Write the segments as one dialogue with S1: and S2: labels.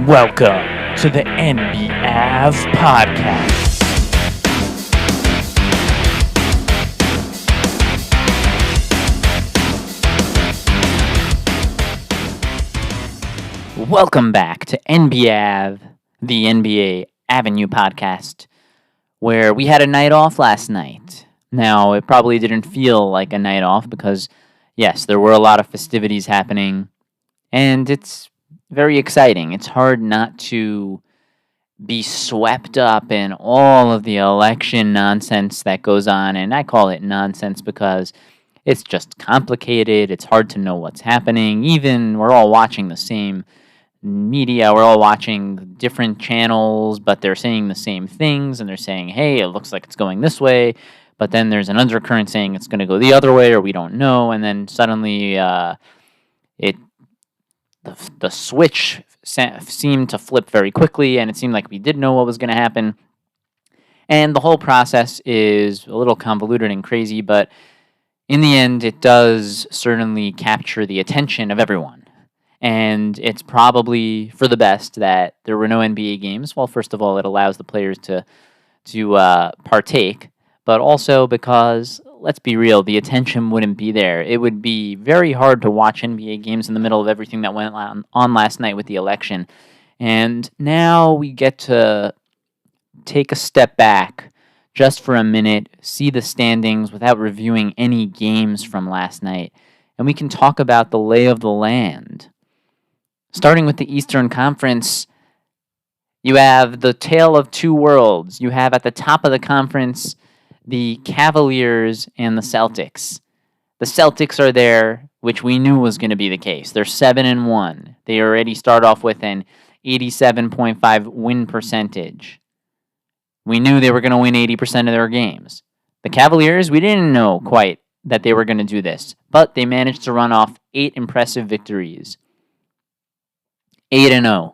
S1: Welcome to the NBAV podcast. Welcome back to NBAV, the NBA Avenue podcast, where we had a night off last night. Now, it probably didn't feel like a night off because, yes, there were a lot of festivities happening, and it's very exciting. It's hard not to be swept up in all of the election nonsense that goes on, and I call it nonsense because it's just complicated. It's hard to know what's happening. Even we're all watching the same media, we're all watching different channels, but they're saying the same things, and they're saying, hey, it looks like it's going this way, but then there's an undercurrent saying it's going to go the other way, or we don't know, and then suddenly the switch seemed to flip very quickly, and it seemed like we did know what was going to happen. And the whole process is a little convoluted and crazy, but in the end, it does certainly capture the attention of everyone. And it's probably for the best that there were no NBA games. Well, first of all, it allows the players to partake, but also because, let's be real, the attention wouldn't be there. It would be very hard to watch NBA games in the middle of everything that went on last night with the election. And now we get to take a step back just for a minute, see the standings without reviewing any games from last night, and we can talk about the lay of the land. Starting with the Eastern Conference, you have the tale of two worlds. You have at the top of the conference the Cavaliers and the Celtics. The Celtics are there, which we knew was going to be the case. They're 7-1. They already start off with an 87.5 win percentage. We knew they were going to win 80% of their games. The Cavaliers, we didn't know quite that they were going to do this, but they managed to run off 8 impressive victories. 8-0.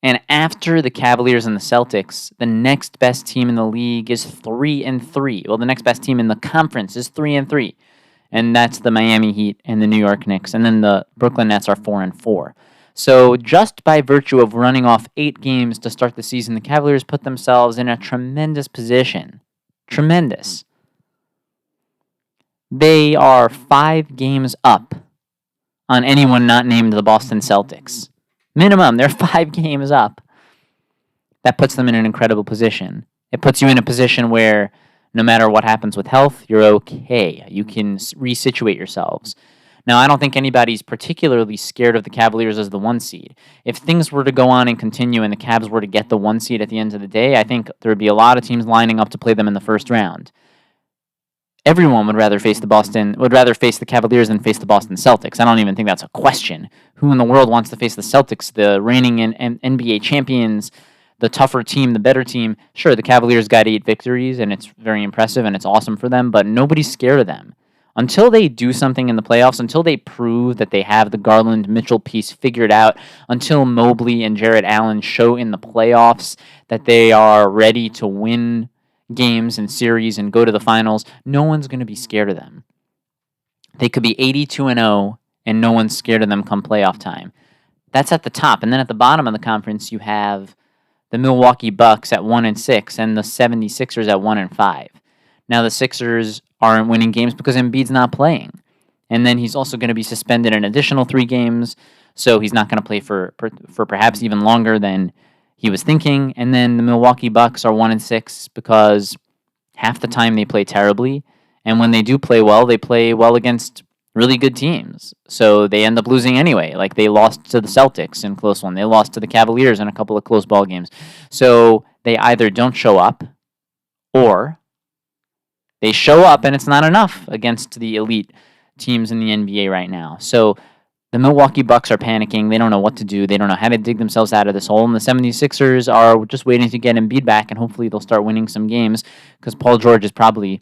S1: And after the Cavaliers and the Celtics, the next best team in the league is 3-3. Well, the next best team in the conference is 3-3. And that's the Miami Heat and the New York Knicks. And then the Brooklyn Nets are 4-4. So just by virtue of running off 8 games to start the season, the Cavaliers put themselves in a tremendous position. Tremendous. They are 5 games up on anyone not named the Boston Celtics. Minimum, they're 5 games up. That puts them in an incredible position. It puts you in a position where no matter what happens with health, you're okay. You can resituate yourselves. Now, I don't think anybody's particularly scared of the Cavaliers as the 1 seed. If things were to go on and continue and the Cavs were to get the 1 seed at the end of the day, I think there would be a lot of teams lining up to play them in the first round. Everyone would rather face the Cavaliers than face the Boston Celtics. I don't even think that's a question. Who in the world wants to face the Celtics, the reigning NBA champions, the tougher team, the better team? Sure, the Cavaliers got 8 victories, and it's very impressive, and it's awesome for them, but nobody's scared of them. Until they do something in the playoffs, until they prove that they have the Garland-Mitchell piece figured out, until Mobley and Jarrett Allen show in the playoffs that they are ready to win games and series and go to the finals, no one's going to be scared of them. They could be 82-0 and no one's scared of them come playoff time. That's at the top. And then at the bottom of the conference, you have the Milwaukee Bucks at 1-6 and the 76ers at 1-5. Now the Sixers aren't winning games because Embiid's not playing. And then he's also going to be suspended an additional 3 games, so he's not going to play for perhaps even longer than he was thinking. And then the Milwaukee Bucks are 1-6 because half the time they play terribly, and when they do play well against really good teams. So they end up losing anyway. Like they lost to the Celtics in a close one. They lost to the Cavaliers in a couple of close ball games. So they either don't show up, or they show up and it's not enough against the elite teams in the NBA right now. So the Milwaukee Bucks are panicking. They don't know what to do. They don't know how to dig themselves out of this hole. And the 76ers are just waiting to get Embiid back, and hopefully they'll start winning some games because Paul George is probably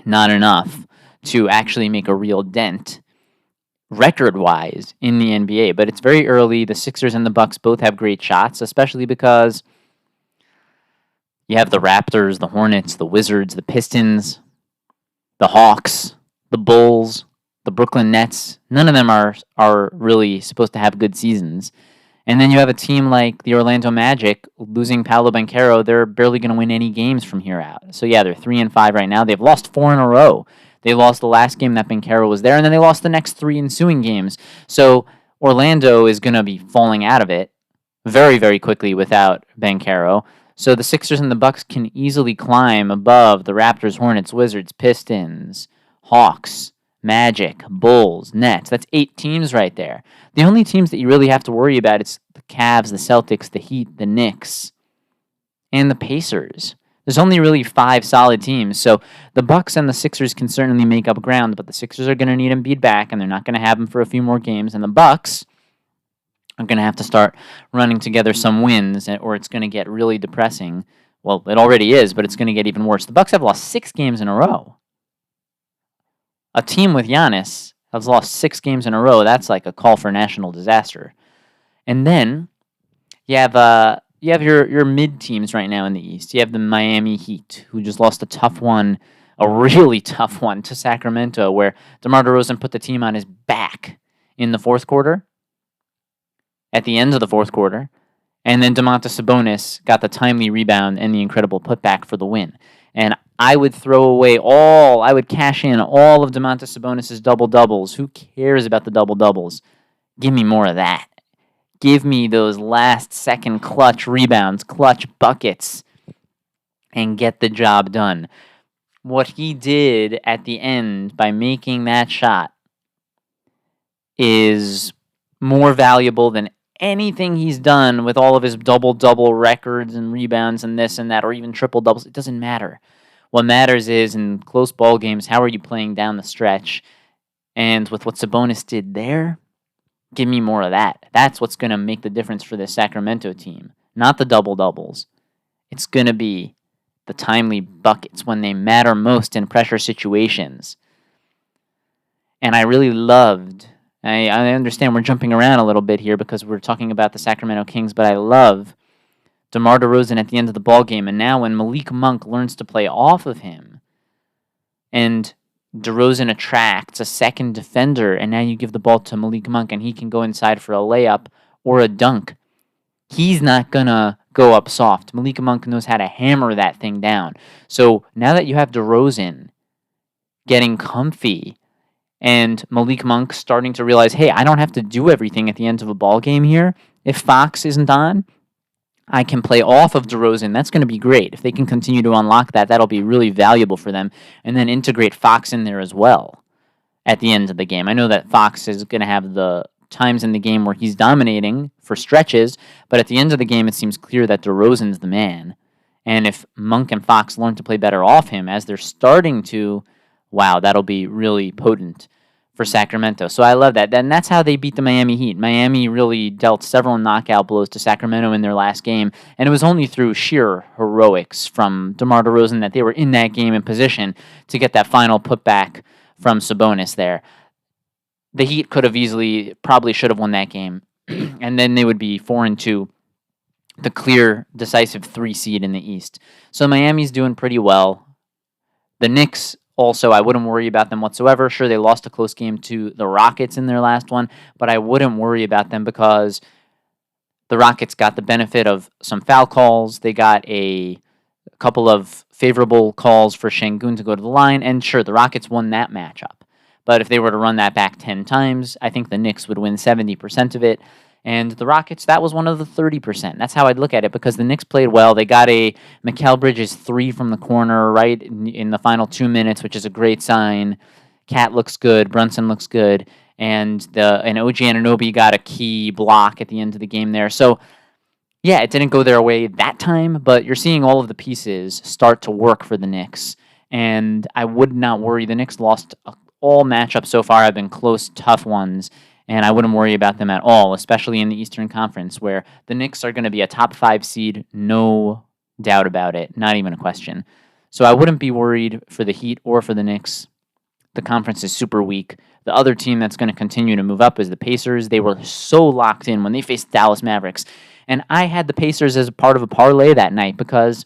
S1: not enough to actually make a real dent record-wise in the NBA. But it's very early. The Sixers and the Bucks both have great shots, especially because you have the Raptors, the Hornets, the Wizards, the Pistons, the Hawks, the Bulls, the Brooklyn Nets. None of them are really supposed to have good seasons. And then you have a team like the Orlando Magic losing Paolo Banchero. They're barely going to win any games from here out. So yeah, they're 3-5 right now. They've lost 4 in a row. They lost the last game that Banchero was there, and then they lost the next 3 ensuing games. So Orlando is going to be falling out of it very, very quickly without Banchero. So the Sixers and the Bucks can easily climb above the Raptors, Hornets, Wizards, Pistons, Hawks, Magic, Bulls, Nets. That's 8 teams right there. The only teams that you really have to worry about is the Cavs, the Celtics, the Heat, the Knicks, and the Pacers. There's only really 5 solid teams. So the Bucks and the Sixers can certainly make up ground, but the Sixers are going to need Embiid back, and they're not going to have him for a few more games. And the Bucks are going to have to start running together some wins, or it's going to get really depressing. Well, it already is, but it's going to get even worse. The Bucks have lost 6 games in a row. A team with Giannis has lost 6 games in a row. That's like a call for national disaster. And then you have your mid teams right now in the East. You have the Miami Heat, who just lost a tough one, a really tough one to Sacramento, where DeMar DeRozan put the team on his back in the fourth quarter, at the end of the fourth quarter, and then Domantas Sabonis got the timely rebound and the incredible putback for the win. And I would I would cash in all of Domantas Sabonis' double-doubles. Who cares about the double-doubles? Give me more of that. Give me those last-second clutch rebounds, clutch buckets, and get the job done. What he did at the end by making that shot is more valuable than anything he's done with all of his double-double records and rebounds and this and that, or even triple-doubles. It doesn't matter. What matters is, in close ball games, how are you playing down the stretch? And with what Sabonis did there, give me more of that. That's what's going to make the difference for this Sacramento team, not the double-doubles. It's going to be the timely buckets when they matter most in pressure situations. And I really loved... I understand we're jumping around a little bit here because we're talking about the Sacramento Kings, but I love DeMar DeRozan at the end of the ballgame. And now when Malik Monk learns to play off of him and DeRozan attracts a second defender, and now you give the ball to Malik Monk and he can go inside for a layup or a dunk, he's not going to go up soft. Malik Monk knows how to hammer that thing down. So now that you have DeRozan getting comfy, and Malik Monk starting to realize, hey, I don't have to do everything at the end of a ball game here. If Fox isn't on, I can play off of DeRozan. That's going to be great. If they can continue to unlock that, that'll be really valuable for them. And then integrate Fox in there as well at the end of the game. I know that Fox is going to have the times in the game where he's dominating for stretches, but at the end of the game, it seems clear that DeRozan's the man. And if Monk and Fox learn to play better off him, as they're starting to, wow, that'll be really potent for Sacramento. So I love that. And that's how they beat the Miami Heat. Miami really dealt several knockout blows to Sacramento in their last game, and it was only through sheer heroics from DeMar DeRozan that they were in that game in position to get that final putback from Sabonis there. The Heat probably should have won that game, and then they would be 4-2, the clear, decisive 3 seed in the East. So Miami's doing pretty well. The Knicks, also, I wouldn't worry about them whatsoever. Sure, they lost a close game to the Rockets in their last one, but I wouldn't worry about them because the Rockets got the benefit of some foul calls. They got a couple of favorable calls for Şengün to go to the line, and sure, the Rockets won that matchup. But if they were to run that back 10 times, I think the Knicks would win 70% of it. And the Rockets, that was one of the 30%. That's how I'd look at it, because the Knicks played well. They got a Mikal Bridges 3 from the corner right in the final 2 minutes, which is a great sign. Cat looks good. Brunson looks good. And OG Anunoby got a key block at the end of the game there. So, yeah, it didn't go their way that time, but you're seeing all of the pieces start to work for the Knicks. And I would not worry. The Knicks lost all matchups so far have been close, tough ones. And I wouldn't worry about them at all, especially in the Eastern Conference, where the Knicks are going to be a top 5 seed, no doubt about it, not even a question. So I wouldn't be worried for the Heat or for the Knicks. The conference is super weak. The other team that's going to continue to move up is the Pacers. They were so locked in when they faced Dallas Mavericks. And I had the Pacers as a part of a parlay that night because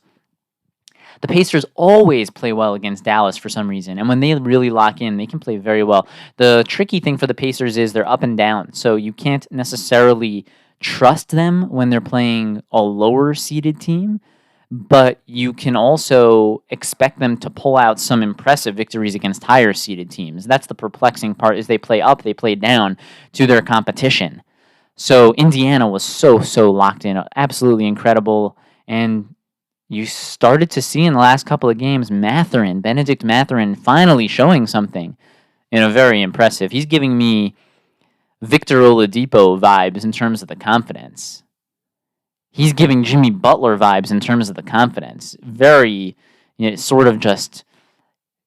S1: the Pacers always play well against Dallas for some reason, and when they really lock in, they can play very well. The tricky thing for the Pacers is they're up and down, so you can't necessarily trust them when they're playing a lower seeded team, but you can also expect them to pull out some impressive victories against higher seeded teams. That's the perplexing part, is they play up, they play down to their competition. So Indiana was so locked in, absolutely incredible. And you started to see in the last couple of games Benedict Mathurin finally showing something in a very impressive. He's giving me Victor Oladipo vibes in terms of the confidence. He's giving Jimmy Butler vibes in terms of the confidence. Very, sort of just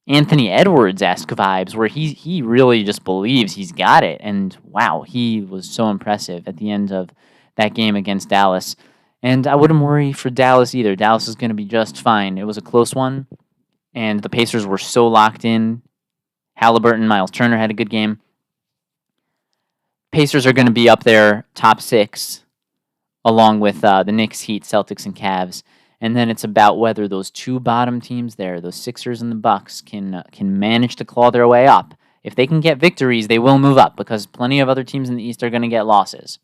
S1: Anthony Edwards-esque vibes, where he really just believes he's got it. And wow, he was so impressive at the end of that game against Dallas. And I wouldn't worry for Dallas either. Dallas is going to be just fine. It was a close one, and the Pacers were so locked in. Halliburton, Miles Turner had a good game. Pacers are going to be up there, top 6, along with the Knicks, Heat, Celtics, and Cavs. And then it's about whether those two bottom teams there, those Sixers and the Bucks, can manage to claw their way up. If they can get victories, they will move up, because plenty of other teams in the East are going to get losses.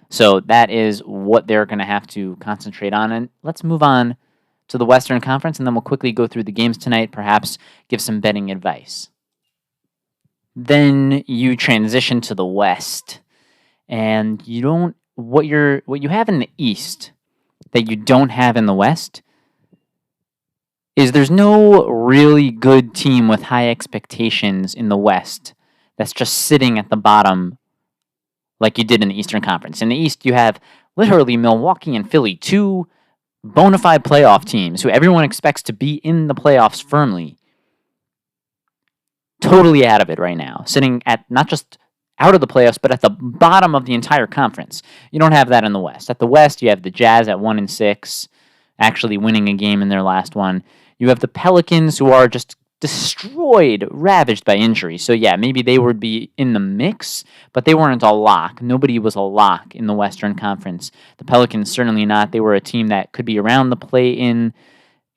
S1: So that is what they're going to have to concentrate on. And let's move on to the Western Conference, and then we'll quickly go through the games tonight, perhaps give some betting advice. Then you transition to the West, and what you have in the East that you don't have in the West is there's no really good team with high expectations in the West that's just sitting at the bottom like you did in the Eastern Conference. In the East, you have literally Milwaukee and Philly, two bona fide playoff teams who everyone expects to be in the playoffs firmly, totally out of it right now, sitting at not just out of the playoffs, but at the bottom of the entire conference. You don't have that in the West. At the West, you have the Jazz at 1-6, actually winning a game in their last one. You have the Pelicans, who are just destroyed, ravaged by injury. So yeah, maybe they would be in the mix, but they weren't a lock. Nobody was a lock in the Western Conference. The Pelicans certainly not. They were a team that could be around the play-in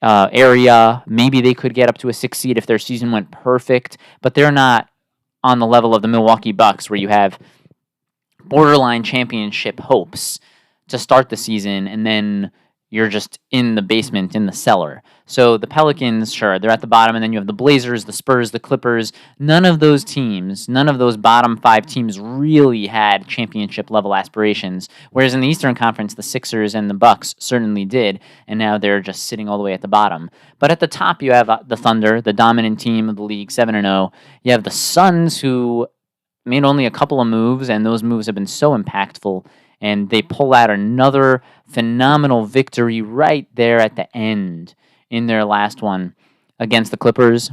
S1: area. Maybe they could get up to a 6 seed if their season went perfect, but they're not on the level of the Milwaukee Bucks, where you have borderline championship hopes to start the season, and then you're just in the basement, in the cellar. So the Pelicans, sure, they're at the bottom, and then you have the Blazers, the Spurs, the Clippers. None of those bottom 5 teams really had championship-level aspirations, whereas in the Eastern Conference, the Sixers and the Bucks certainly did, and now they're just sitting all the way at the bottom. But at the top, you have the Thunder, the dominant team of the league, 7-0. You have the Suns, who made only a couple of moves, and those moves have been so impactful, and they pull out another phenomenal victory right there at the end in their last one against the Clippers.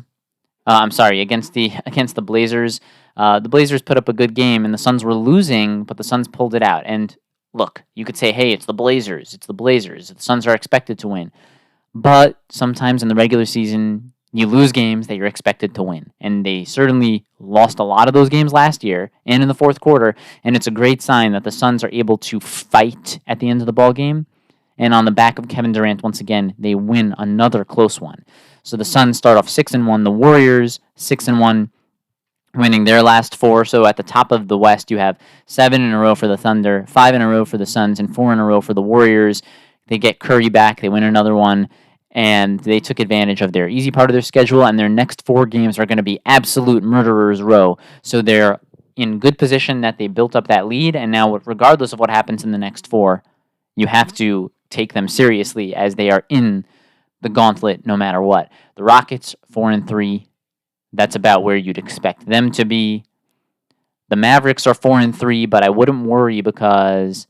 S1: Against the Blazers. The Blazers put up a good game, and the Suns were losing, but the Suns pulled it out. And look, you could say, hey, it's the Blazers. The Suns are expected to win. But sometimes in the regular season, you lose games that you're expected to win. And they certainly lost a lot of those games last year and in the fourth quarter. And it's a great sign that the Suns are able to fight at the end of the ball game. And on the back of Kevin Durant, once again, they win another close one. So the Suns start off 6-1. The Warriors, 6-1, winning their last 4. So at the top of the West, you have 7 in a row for the Thunder, 5 in a row for the Suns, and 4 in a row for the Warriors. They get Curry back. They win another one. And they took advantage of their easy part of their schedule, and their next 4 games are going to be absolute murderer's row. So they're in good position that they built up that lead, and now regardless of what happens in the next 4, you have to take them seriously as they are in the gauntlet no matter what. The Rockets, 4-3. That's about where you'd expect them to be. The Mavericks are 4-3, but I wouldn't worry, because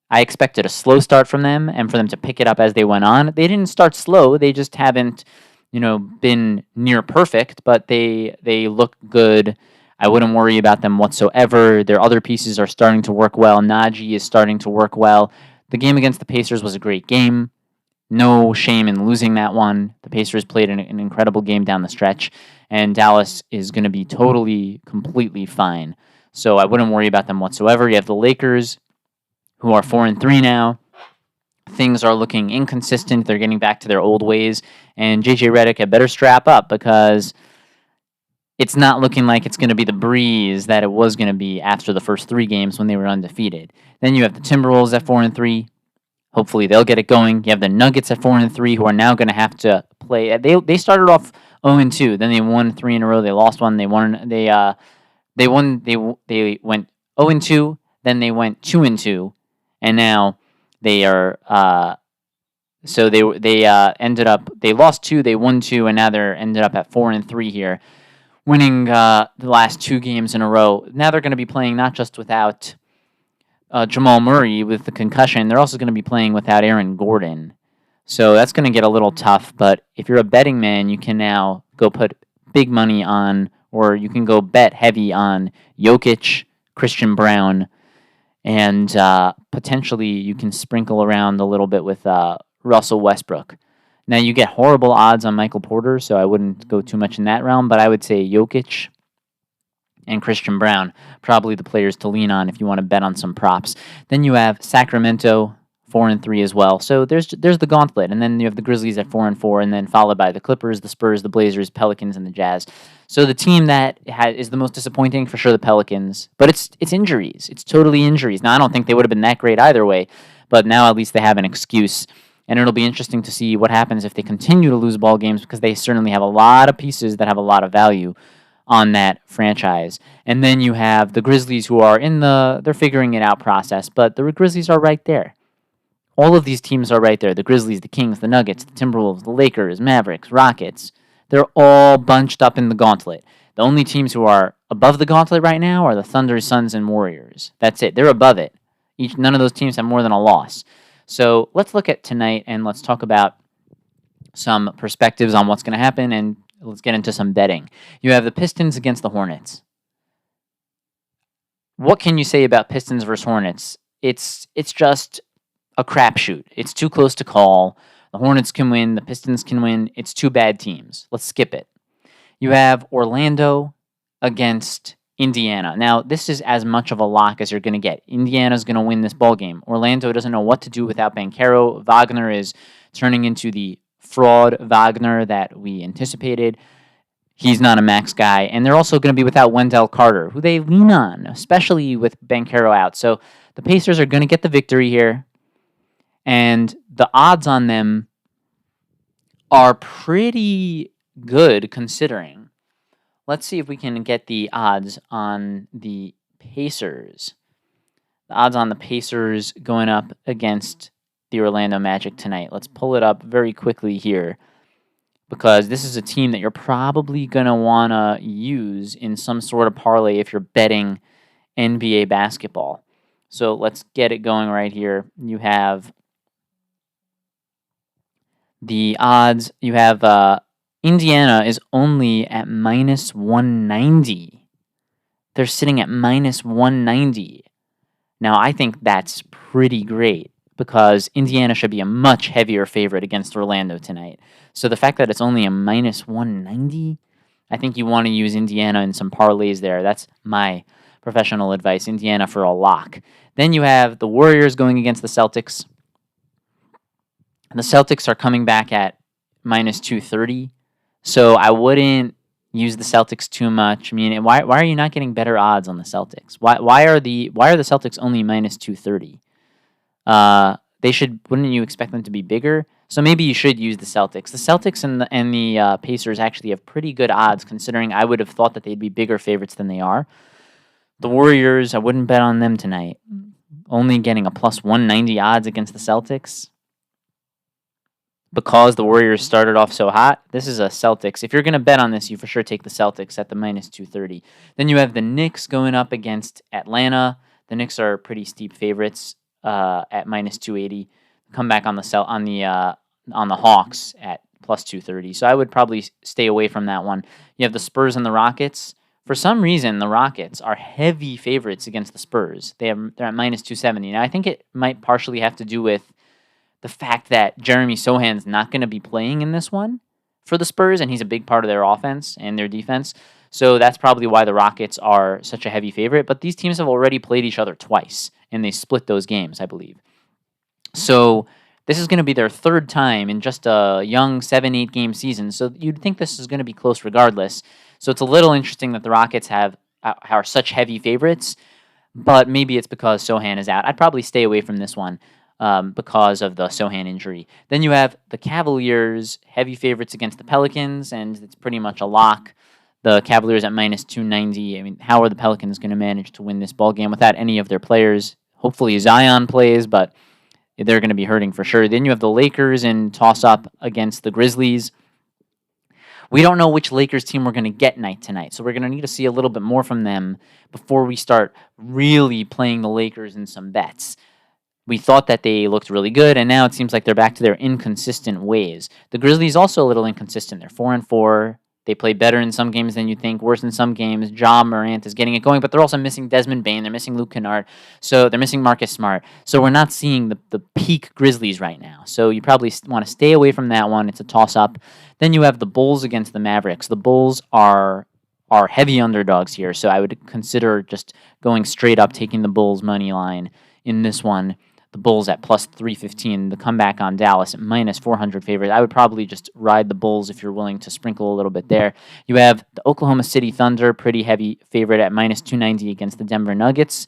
S1: I expected a slow start from them and for them to pick it up as they went on. They didn't start slow. They just haven't, been near perfect, but they look good. I wouldn't worry about them whatsoever. Their other pieces are starting to work well. Najee is starting to work well. The game against the Pacers was a great game. No shame in losing that one. The Pacers played an incredible game down the stretch, and Dallas is going to be totally, completely fine. So I wouldn't worry about them whatsoever. You have the Lakers, who are 4-3 now. Things are looking inconsistent. They're getting back to their old ways. And JJ Redick had better strap up, because it's not looking like it's going to be the breeze that it was going to be after the first 3 games when they were undefeated. Then you have the Timberwolves at 4-3. Hopefully they'll get it going. You have the Nuggets at 4-3, who are now going to have to play. They started off 0-2, then they won 3 in a row. They lost one. They won. They won. They went 0-2, then they went 2-2, and now they are. So they ended up. They lost 2, they won 2, and now they're ended up at 4-3 here, winning the last 2 games in a row. Now they're going to be playing not just without Jamal Murray with the concussion, they're also going to be playing without Aaron Gordon. So that's going to get a little tough. But if you're a betting man, you can now go put big money on, or you can go bet heavy on Jokic, Christian Brown, and potentially you can sprinkle around a little bit with Russell Westbrook. Now, you get horrible odds on Michael Porter, so I wouldn't go too much in that realm, but I would say Jokic and Christian Brown, probably the players to lean on if you want to bet on some props. Then you have Sacramento, 4-3 as well. So there's the gauntlet, and then you have the Grizzlies at 4-4, and then followed by the Clippers, the Spurs, the Blazers, Pelicans, and the Jazz. So the team that is the most disappointing, for sure, the Pelicans. But it's injuries. It's totally injuries. Now, I don't think they would have been that great either way, but now at least they have an excuse. And it'll be interesting to see what happens if they continue to lose ball games, because they certainly have a lot of pieces that have a lot of value on that franchise. And then you have the Grizzlies, who are they're figuring it out process, but the Grizzlies are right there. All of these teams are right there. The Grizzlies, the Kings, the Nuggets, the Timberwolves, the Lakers, Mavericks, Rockets. They're all bunched up in the gauntlet. The only teams who are above the gauntlet right now are the Thunder, Suns, and Warriors. That's it. They're above it. None of those teams have more than a loss. So let's look at tonight, and let's talk about some perspectives on what's going to happen, and let's get into some betting. You have the Pistons against the Hornets. What can you say about Pistons versus Hornets? It's just a crapshoot. It's too close to call. The Hornets can win. The Pistons can win. It's 2 bad teams. Let's skip it. You have Orlando against Indiana. Now, this is as much of a lock as you're going to get. Indiana's going to win this ball game. Orlando doesn't know what to do without Banchero. Wagner is turning into the fraud Wagner that we anticipated. He's not a max guy. And they're also going to be without Wendell Carter, who they lean on, especially with Banchero out. So the Pacers are going to get the victory here. And the odds on them are pretty good considering. Let's see if we can get the odds on the Pacers. The odds on the Pacers going up against the Orlando Magic tonight. Let's pull it up very quickly here, because this is a team that you're probably going to want to use in some sort of parlay if you're betting NBA basketball. So let's get it going right here. You have the odds. You have Indiana is only at minus 190. They're sitting at minus 190. Now, I think that's pretty great, because Indiana should be a much heavier favorite against Orlando tonight. So the fact that it's only a minus 190, I think you want to use Indiana in some parlays there. That's my professional advice. Indiana for a lock. Then you have the Warriors going against the Celtics. The Celtics are coming back at minus 230. So I wouldn't use the Celtics too much. I mean, why are you not getting better odds on the Celtics? Why are the Celtics only minus 230? Wouldn't you expect them to be bigger? So maybe you should use the Celtics. The Celtics and the Pacers actually have pretty good odds, considering I would have thought that they'd be bigger favorites than they are. The Warriors, I wouldn't bet on them tonight. Only getting a plus 190 odds against the Celtics, because the Warriors started off so hot. This is a Celtics. If you're going to bet on this, you for sure take the Celtics at the minus 230. Then you have the Knicks going up against Atlanta. The Knicks are pretty steep favorites at minus 280. Come back on the Hawks at plus 230. So I would probably stay away from that one. You have the Spurs and the Rockets. For some reason, the Rockets are heavy favorites against the Spurs. They're at minus 270. Now, I think it might partially have to do with the fact that Jeremy Sohan's not going to be playing in this one for the Spurs, and he's a big part of their offense and their defense. So that's probably why the Rockets are such a heavy favorite. But these teams have already played each other twice, and they split those games, I believe. So This is going to be their third time in just a young 7-8 game season, so you'd think this is going to be close regardless. So it's a little interesting that the Rockets are such heavy favorites, but maybe it's because Sohan is out. I'd probably stay away from this one because of the Sohan injury. Then you have the Cavaliers, heavy favorites against the Pelicans, and it's pretty much a lock. The Cavaliers at minus 290. I mean, how are the Pelicans going to manage to win this ball game without any of their players? Hopefully Zion plays, but they're going to be hurting for sure. Then you have the Lakers in toss-up against the Grizzlies. We don't know which Lakers team we're going to get night tonight, so we're going to need to see a little bit more from them before we start really playing the Lakers in some bets. We thought that they looked really good, and now it seems like they're back to their inconsistent ways. The Grizzlies also a little inconsistent. They're 4-4. They play better in some games than you think, worse in some games. Ja Morant is getting it going, but they're also missing Desmond Bane. They're missing Luke Kennard. So they're missing Marcus Smart. So we're not seeing the peak Grizzlies right now. So you probably want to stay away from that one. It's a toss-up. Then you have the Bulls against the Mavericks. The Bulls are heavy underdogs here, so I would consider just going straight up, taking the Bulls money line in this one. The Bulls at plus 315, the comeback on Dallas at minus 400 favorite. I would probably just ride the Bulls if you're willing to sprinkle a little bit there. You have the Oklahoma City Thunder, pretty heavy favorite at minus 290 against the Denver Nuggets.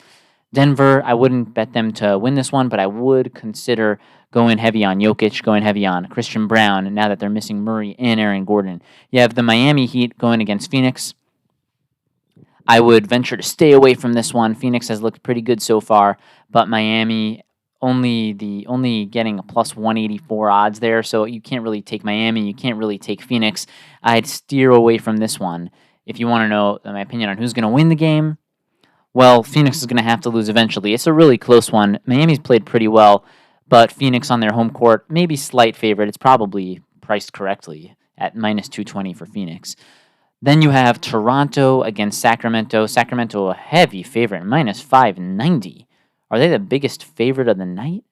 S1: Denver, I wouldn't bet them to win this one, but I would consider going heavy on Jokic, going heavy on Christian Brown, now that they're missing Murray and Aaron Gordon. You have the Miami Heat going against Phoenix. I would venture to stay away from this one. Phoenix has looked pretty good so far, but Miami only getting a plus 184 odds there, so you can't really take Miami, you can't really take Phoenix. I'd steer away from this one. If you want to know my opinion on who's going to win the game, well, Phoenix is going to have to lose eventually. It's a really close one. Miami's played pretty well, but Phoenix on their home court, maybe slight favorite. It's probably priced correctly at minus 220 for Phoenix. Then you have Toronto against Sacramento. Sacramento a heavy favorite, minus 590. Are they the biggest favorite of the night?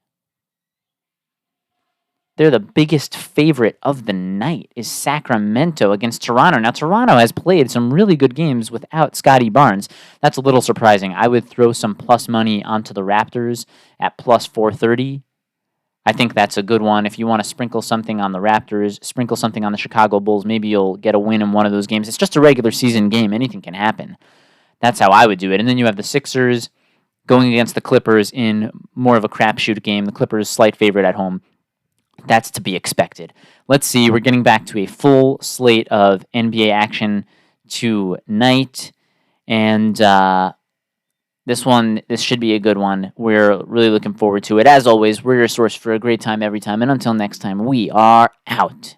S1: They're the biggest favorite of the night is Sacramento against Toronto. Now, Toronto has played some really good games without Scotty Barnes. That's a little surprising. I would throw some plus money onto the Raptors at plus 430. I think that's a good one. If you want to sprinkle something on the Raptors, sprinkle something on the Chicago Bulls, maybe you'll get a win in one of those games. It's just a regular season game. Anything can happen. That's how I would do it. And then you have the Sixers going against the Clippers in more of a crapshoot game. The Clippers slight favorite at home. That's to be expected. Let's see. We're getting back to a full slate of NBA action tonight. And this should be a good one. We're really looking forward to it. As always, we're your source for a great time every time. And until next time, we are out.